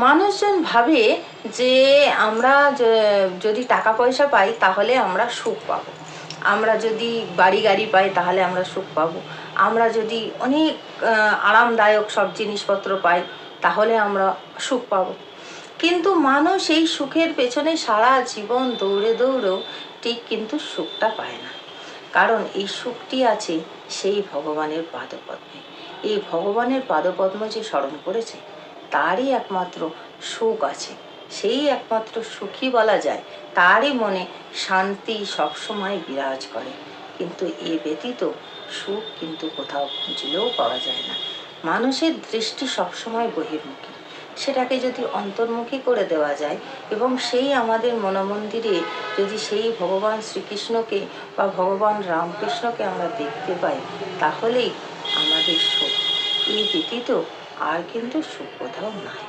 মানুষজন ভাবে যে আমরা যদি টাকা পয়সা পাই তাহলে আমরা সুখ পাবো, আমরা যদি বাড়ি গাড়ি পাই তাহলে আমরা সুখ পাবো, আমরা যদি অনেক আরামদায়ক সব জিনিসপত্র পাই তাহলে আমরা সুখ পাবো। কিন্তু মানুষ এই সুখের পেছনে সারা জীবন দৌড়ে দৌড়েও ঠিক কিন্তু সুখটা পায় না। কারণ এই সুখটি আছে সেই ভগবানের পাদপদ্মে। এই ভগবানের পাদপদ্ম যে স্মরণ করেছে তারই একমাত্র সুখ আছে, সেই একমাত্র সুখী বলা যায়, তারই মনে শান্তি সবসময় বিরাজ করে। কিন্তু এ ব্যতীত সুখ কিন্তু কোথাও খুঁজলেও পাওয়া যায় না। মানুষের দৃষ্টি সবসময় বহির্মুখী, সেটাকে যদি অন্তর্মুখী করে দেওয়া যায় এবং সেই আমাদের মনোমন্দিরে যদি সেই ভগবান শ্রীকৃষ্ণকে বা ভগবান রামকৃষ্ণকে আমরা দেখতে পাই তাহলেই আমাদের সুখ। এই ব্যতীত আর কিন্তু সুখ কোথাও নাই।